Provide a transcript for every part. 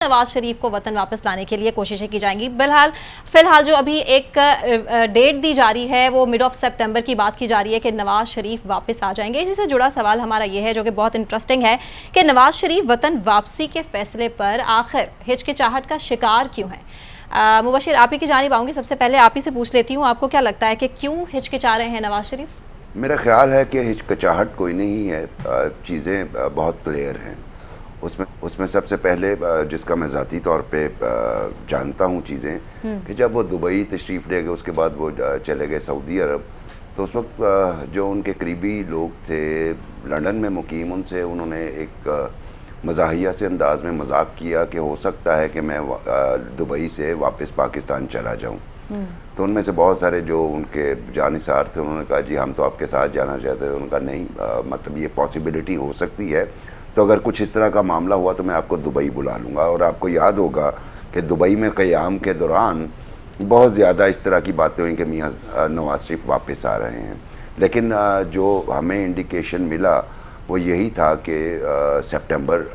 नवाज शरीफ को वतन वापस लाने के लिए कोशिशें की जाएंगी। फिलहाल जो अभी एक डेट दी जा रही है वो मिड ऑफ सितंबर की बात की जा रही है कि नवाज शरीफ वापस आ जाएंगे। इसी से जुड़ा सवाल हमारा ये है जो कि बहुत इंटरेस्टिंग है कि नवाज शरीफ वतन वापसी के फैसले पर आखिर हिचकिचाहट का शिकार क्यों है। मुबशिर, आप ही की जानिब आऊँगी। सबसे पहले आप ही से पूछ लेती हूँ, आपको क्या लगता है कि क्यों हिचकिचा रहे हैं नवाज शरीफ? मेरा ख्याल है कि हिचकिचाहट कोई नहीं है, चीज़ें बहुत क्लियर हैं। उसमें सबसे पहले जिसका मैं ज़ाती तौर पे जानता हूँ चीज़ें कि जब वो दुबई तशरीफ़ ले गए, उसके बाद वो चले गए सऊदी अरब, तो उस वक्त जो उनके करीबी लोग थे लंदन में मुकीम, उनसे उन्होंने एक मज़ाहिया से अंदाज में मजाक किया कि हो सकता है कि मैं दुबई से वापस पाकिस्तान चला जाऊँ। तो उनमें से बहुत सारे जो उनके जानिसार थे उन्होंने कहा जी हम तो आपके साथ जाना चाहते थे। उनका नहीं, मतलब ये पॉसिबिलिटी हो सकती है, तो अगर कुछ इस तरह का मामला हुआ तो मैं आपको दुबई बुला लूँगा। और आपको याद होगा कि दुबई में क़याम के दौरान बहुत ज़्यादा इस तरह की बातें हुई कि मियाँ नवाज शरीफ वापस आ रहे हैं, लेकिन जो हमें इंडिकेशन मिला वो यही था कि सितंबर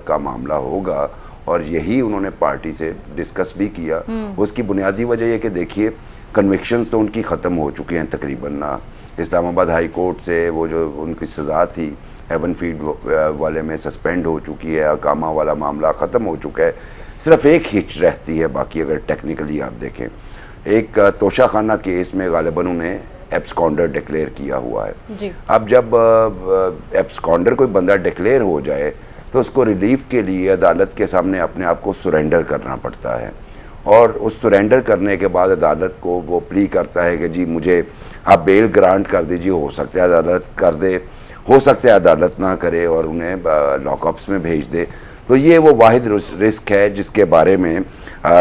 का मामला होगा, और यही उन्होंने पार्टी से डिस्कस भी किया। उसकी बुनियादी वजह यह कि देखिए कन्विक्शंस तो उनकी ख़त्म हो चुकी हैं तकरीबन ना। इस्लामाबाद हाई कोर्ट से वो जो उनकी सज़ा थी हेवन फीड वाले में सस्पेंड हो चुकी है, अकामा वाला मामला ख़त्म हो चुका है। सिर्फ एक हिच रहती है बाकी, अगर टेक्निकली आप देखें। एक तोशा खाना केस में गालिबन उन्हें एब्सकॉन्डर डिक्लेयर किया हुआ है जी। अब जब एब्सकॉन्डर कोई बंदा डिक्लेयर हो जाए तो उसको रिलीफ के लिए अदालत के सामने अपने आप को सरेंडर करना पड़ता है, और उस सरेंडर करने के बाद अदालत को वो प्ली करता है कि जी मुझे आप बेल ग्रांट कर दीजिए। हो सकता है अदालत कर दे, हो सकता है अदालत ना करे और उन्हें लॉकअप्स में भेज दे। तो ये वो वाहिद रिस्क है जिसके बारे में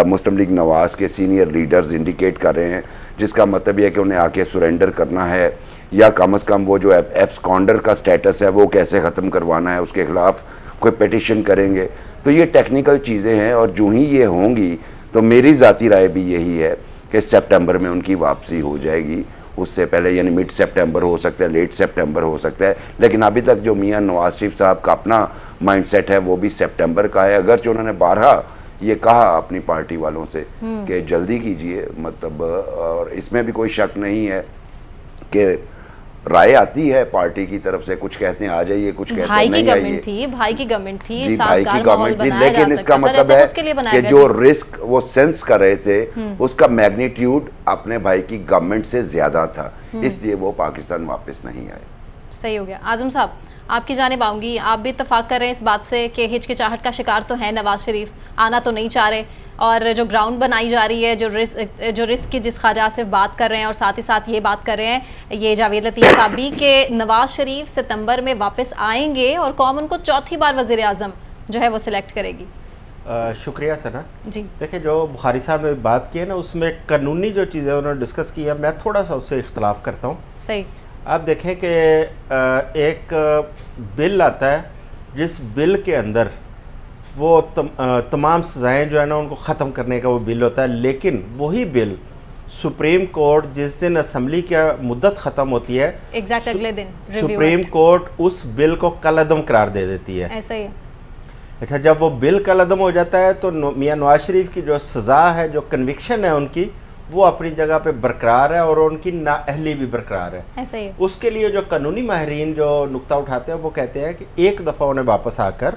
मुस्लिम लीग नवाज़ के सीनियर लीडर्स इंडिकेट कर रहे हैं, जिसका मतलब यह है कि उन्हें आके सरेंडर करना है, या कम अज़ कम वो जो एब्सकॉन्डर का स्टेटस है वो कैसे ख़त्म करवाना है, उसके ख़िलाफ़ कोई पिटिशन करेंगे। तो ये टेक्निकल चीज़ें हैं, और जो ही ये होंगी तो मेरी ज़ाती राय भी यही है कि सितंबर में उनकी वापसी हो जाएगी। उससे पहले यानी मिड सितंबर हो सकता है, लेट सितंबर हो सकता है, लेकिन अभी तक जो मियाँ नवाज शरीफ साहब का अपना माइंडसेट है वो भी सितंबर का है। अगरचे उन्होंने 12 ये कहा अपनी पार्टी वालों से कि जल्दी कीजिए, मतलब, और इसमें भी कोई शक नहीं है कि राय आती है पार्टी की तरफ से, कुछ कहते हैं आ जाइए, कुछ कहते हैं नहीं आइए। भाई की गवर्नमेंट थी, भाई की गवर्नमेंट थी, लेकिन इसका मतलब है कि जो रिस्क वो सेंस कर रहे थे उसका मैग्नीट्यूड अपने भाई की गवर्नमेंट से ज्यादा था, इसलिए वो पाकिस्तान वापस नहीं आए। सही हो गया। आजम साहब, आपकी जानिब आऊंगी। आप भी इत्तेफाक कर रहे हैं इस बात से कि हिचकिचाहट का शिकार तो है नवाज शरीफ, आना तो नहीं चाह रहे, और जो ग्राउंड बनाई जा रही है, जो रिस्क की जिस ख्वाजा से बात कर रहे हैं, और साथ ही साथ ये बात कर रहे हैं ये जावेद लतीफ़ साहब भी कि नवाज शरीफ सितंबर में वापस आएंगे और कौम उनको चौथी बार वज़ीर आज़म जो है वो सिलेक्ट करेगी। शुक्रिया सना जी। देखिए, जो बुखारी साहब ने बात की है ना, उसमें कानूनी जो चीज़ें उन्होंने डिस्कस की है, मैं थोड़ा सा उससे इख्तलाफ करता हूँ। सही। आप देखें कि एक बिल आता है जिस बिल के अंदर वो तमाम सज़ाएँ जो है ना उनको ख़त्म करने का वो बिल होता है, लेकिन वही बिल सुप्रीम कोर्ट जिस दिन असम्बली की मुद्दत ख़त्म होती है एग्जैक्ट अगले दिन सुप्रीम कोर्ट उस बिल को कलअदम करार दे देती है। ऐसा ही है। अच्छा, जब वो बिल कलअदम हो जाता है तो मियाँ नवाज शरीफ की जो सज़ा है, जो कन्विक्शन है उनकी, वो अपनी जगह पे बरकरार है और उनकी नाअहली भी बरकरार है। ऐसा ही है। उसके लिए जो कानूनी माहिरीन जो नुक्ता उठाते हैं वो कहते हैं कि एक दफ़ा उन्हें वापस आकर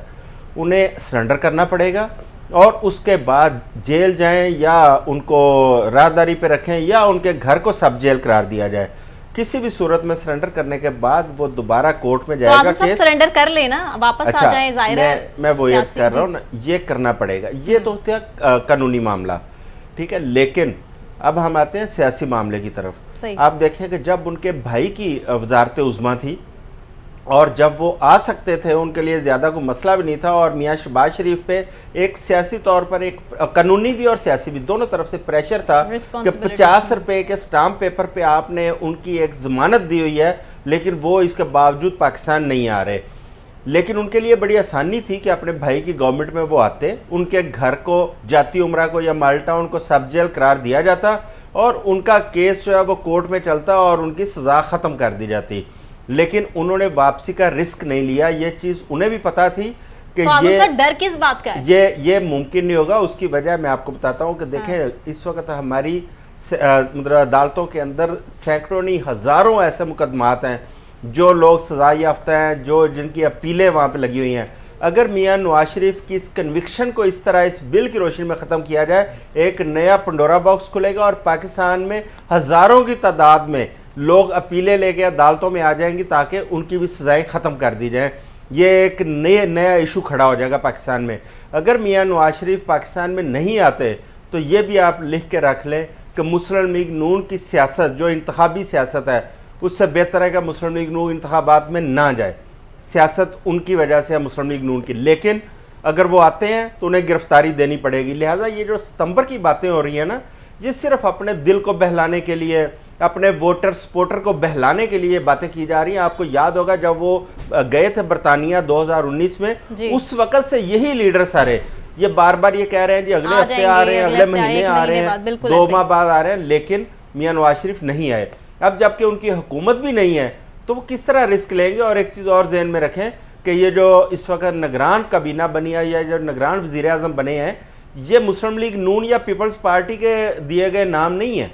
उन्हें सरेंडर करना पड़ेगा, और उसके बाद जेल जाएं या उनको राहदारी पे रखें या उनके घर को सब जेल करार दिया जाए। किसी भी सूरत में सरेंडर करने के बाद वो दोबारा कोर्ट में जाएगा। तो केस सरेंडर कर लेना, वापस आ जाए, जाहिर है। मैं वो ये कह रहा हूँ ना, ये करना पड़ेगा। ये तो होता है कानूनी मामला, ठीक है। लेकिन अब हम आते हैं सियासी मामले की तरफ। आप देखें कि जब उनके भाई की वजारत उज़्मा थी और जब वो आ सकते थे, उनके लिए ज़्यादा कोई मसला भी नहीं था, और मियाँ शहबाज शरीफ पे एक सियासी तौर पर, एक कानूनी भी और सियासी भी दोनों तरफ से प्रेशर था कि 50 रुपए के स्टाम्प पेपर पे आपने उनकी एक ज़मानत दी हुई है, लेकिन वो इसके बावजूद पाकिस्तान नहीं आ रहे। लेकिन उनके लिए बड़ी आसानी थी कि अपने भाई की गवर्नमेंट में वो आते, उनके घर को, जाती उमरा को या माल्टा उनको सब जेल करार दिया जाता, और उनका केस जो है वो कोर्ट में चलता और उनकी सज़ा ख़त्म कर दी जाती। लेकिन उन्होंने वापसी का रिस्क नहीं लिया। ये चीज़ उन्हें भी पता थी कि तो आजम सर डर किस बात का है? ये मुमकिन नहीं होगा। उसकी वजह मैं आपको बताता हूँ कि देखें इस वक्त हमारी मतलब अदालतों के अंदर सैकड़ों नहीं हज़ारों ऐसे मुकदमात हैं जो लोग सजा याफ्ता हैं, जो जिनकी अपीलें वहाँ पे लगी हुई हैं। अगर मियां नवाज शरीफ की इस कन्विक्शन को इस तरह इस बिल की रोशनी में ख़त्म किया जाए, एक नया पंडोरा बॉक्स खुलेगा और पाकिस्तान में हज़ारों की तादाद में लोग अपीलें लेके अदालतों में आ जाएंगी ताकि उनकी भी सज़ाएँ ख़त्म कर दी जाएँ। ये एक नया इशू खड़ा हो जाएगा पाकिस्तान में। अगर मियां नवाज शरीफ पाकिस्तान में नहीं आते तो ये भी आप लिख के रख लें कि मुस्लिम लीग नून की सियासत जो इंतखाबी सियासत है उससे बेहतर है कि मुस्लिम लीग नून इंतखाबात में ना जाए। सियासत उनकी वजह से है मुस्लिम लीग नून की, लेकिन अगर वो आते हैं तो उन्हें गिरफ्तारी देनी पड़ेगी। लिहाजा ये जो सितंबर की बातें हो रही हैं ना, ये सिर्फ अपने दिल को बहलाने के लिए, अपने वोटर सपोर्टर को बहलाने के लिए बातें की जा रही हैं। आपको याद होगा जब वो गए थे बरतानिया 2019 में, उस वक़्त से यही लीडर सारे ये बार बार ये कह रहे हैं जी अगले हफ्ते आ रहे हैं, अगले महीने आ रहे हैं, 2 माह बाद आ रहे हैं, लेकिन मियां नवाज शरीफ नहीं आए। अब जबकि उनकी हुकूमत भी नहीं है तो वो किस तरह रिस्क लेंगे। और एक चीज़ और जहन में रखें कि ये जो इस वक्त निगरान काबीना बनी है या जो निगरान वज़ीर आज़म बने हैं, ये मुस्लिम लीग नून या पीपल्स पार्टी के दिए गए नाम नहीं है,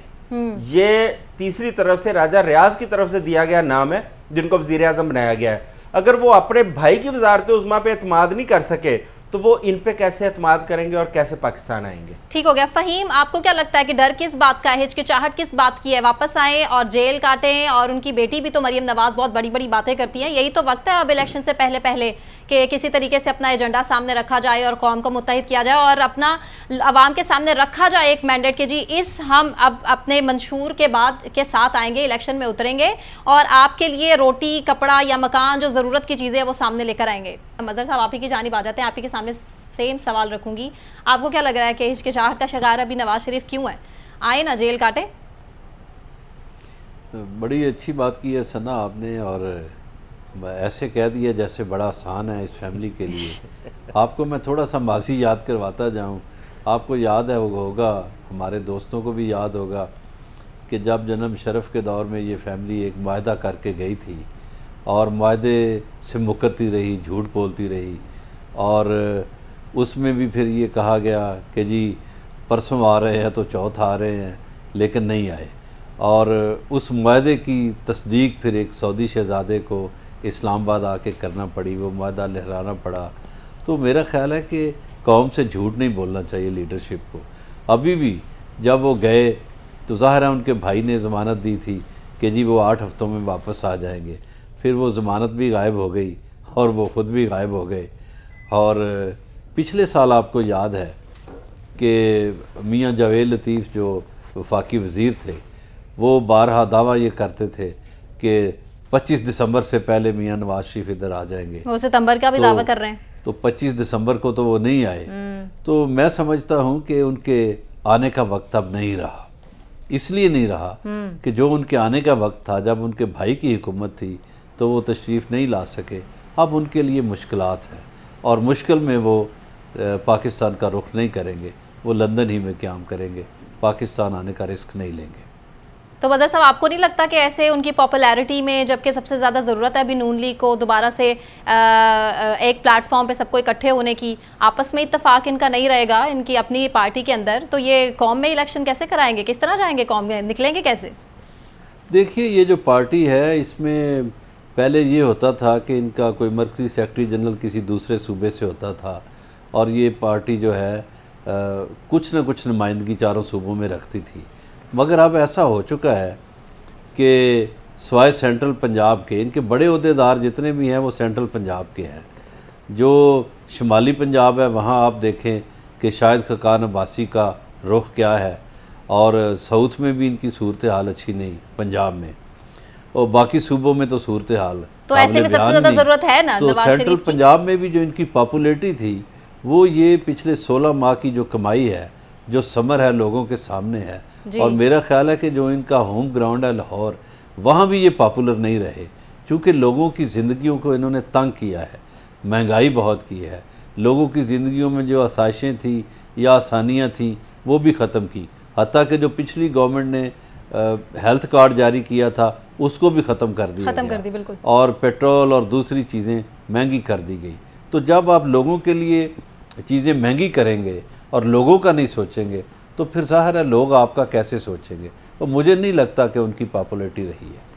ये तीसरी तरफ से राजा रियाज की तरफ से दिया गया नाम है जिनको वज़ीर आज़म बनाया गया है। अगर वो अपने भाई की वजारत उज़्मा पे एतमाद नहीं कर सके तो वो इन पे कैसे एतमाद करेंगे और कैसे पाकिस्तान आएंगे। ठीक हो गया। फ़हीम, आपको क्या लगता है कि डर किस बात का है, हिचकिचाहट किस बात की है? वापस आए और जेल काटें, और उनकी बेटी भी तो मरियम नवाज बहुत बड़ी बड़ी बातें करती हैं। यही तो वक्त है अब इलेक्शन से पहले पहले कि किसी तरीके से अपना एजेंडा सामने रखा जाए और कौम को मुत्तहिद किया जाए और अपना आवाम के सामने रखा जाए एक मैंडेट कि जी इस हम अब अपने मंशूर के बाद के साथ आएंगे, इलेक्शन में उतरेंगे और आपके लिए रोटी कपड़ा या मकान जो ज़रूरत की चीज़ें वो सामने लेकर आएंगे। मज़हर साहब, आप ही की जानिब आ जाते हैं, आप ही के सामने सेम सवाल रखूंगी। आपको क्या लग रहा है कि हिचकिचाहट का शिकार अभी नवाज शरीफ क्यों है? आए ना जेल काटे। बड़ी अच्छी बात की है सना आपने, और ऐसे कह दिया जैसे बड़ा आसान है इस फैमिली के लिए। आपको मैं थोड़ा सा माजी याद करवाता जाऊं। आपको याद है होगा, हमारे दोस्तों को भी याद होगा कि जब जन्म शरफ के दौर में ये फैमिली एक मुआहदा करके गई थी और मुआहदे से मुकरती रही, झूठ बोलती रही, और उसमें भी फिर ये कहा गया कि जी परसों आ रहे हैं तो चौथ आ रहे हैं, लेकिन नहीं आए। और उस मुआहदे की तस्दीक फिर एक सऊदी शहज़ादे को इस्लामाबाद आके करना पड़ी, वो मुआहदा लहराना पड़ा। तो मेरा ख़्याल है कि कौम से झूठ नहीं बोलना चाहिए लीडरशिप को। अभी भी जब वो गए तो ज़ाहिर है उनके भाई ने ज़मानत दी थी कि जी वो 8 हफ्तों में वापस आ जाएंगे। फिर वो ज़मानत भी गायब हो गई और वो ख़ुद भी गायब हो गए। और पिछले साल आपको याद है कि मियां जावेद लतीफ़ जो वफाकी वज़ीर थे, वो बारहा दावा ये करते थे कि 25 दिसंबर से पहले मियां नवाज शरीफ इधर आ जाएंगे। वो सितंबर का भी दावा कर रहे हैं। तो 25 दिसंबर को तो वो नहीं आए। तो मैं समझता हूँ कि उनके आने का वक्त अब नहीं रहा। इसलिए नहीं रहा कि जो उनके आने का वक्त था, जब उनके भाई की हुकूमत थी, तो वो तशरीफ़ नहीं ला सके। अब उनके लिए मुश्किलात हैं और मुश्किल में वो पाकिस्तान का रुख नहीं करेंगे, वो लंदन ही में क़याम करेंगे, पाकिस्तान आने का रिस्क नहीं लेंगे। तो वज़ीर साहब, आपको नहीं लगता कि ऐसे उनकी पॉपुलैरिटी में, जबकि सबसे ज़्यादा ज़रूरत है अभी नून लीग को दोबारा से एक प्लेटफॉर्म पे सबको इकट्ठे होने की, आपस में इत्तेफाक इनका नहीं रहेगा इनकी अपनी पार्टी के अंदर, तो ये कौम में इलेक्शन कैसे कराएंगे? किस तरह जाएंगे कौम में, निकलेंगे कैसे? देखिए, ये जो पार्टी है इसमें पहले ये होता था कि इनका कोई मरकज़ी सेक्रेटरी जनरल किसी दूसरे सूबे से होता था और ये पार्टी जो है कुछ न कुछ नुमाइंदगी चारों सूबों में रखती थी। मगर अब ऐसा हो चुका है कि सवाए सेंट्रल पंजाब के, इनके बड़े ओहदेदार जितने भी हैं वो सेंट्रल पंजाब के हैं। जो शुमाली पंजाब है वहाँ आप देखें कि शाहिद खकान अब्बासी का रुख क्या है, और साउथ में भी इनकी सूरत हाल अच्छी नहीं, पंजाब में, और बाकी सूबों में तो सूरत हाल तो ऐसे में सबसे ज़्यादा ज़रूरत है ना तो नवाज सेंट्रल शरीफ की। पंजाब में भी जो इनकी पॉपुलैरिटी थी वो ये पिछले 16 माह की जो कमाई है, जो समर है लोगों के सामने है। और मेरा ख्याल है कि जो इनका होम ग्राउंड है लाहौर, वहाँ भी ये पॉपुलर नहीं रहे, क्योंकि लोगों की ज़िंदगियों को इन्होंने तंग किया है, महंगाई बहुत की है, लोगों की ज़िंदगियों में जो आसाइशें थी या आसानियाँ थी वो भी ख़त्म की। हत्ता कि जो पिछली गवर्नमेंट ने हेल्थ कार्ड जारी किया था उसको भी ख़त्म कर दिया, ख़त्म कर दी बिल्कुल, और पेट्रोल और दूसरी चीज़ें महंगी कर दी गई। तो जब आप लोगों के लिए चीज़ें महंगी करेंगे और लोगों का नहीं सोचेंगे तो फिर ज़ाहिर है लोग आपका कैसे सोचेंगे। तो मुझे नहीं लगता कि उनकी पॉपुलैरिटी रही है।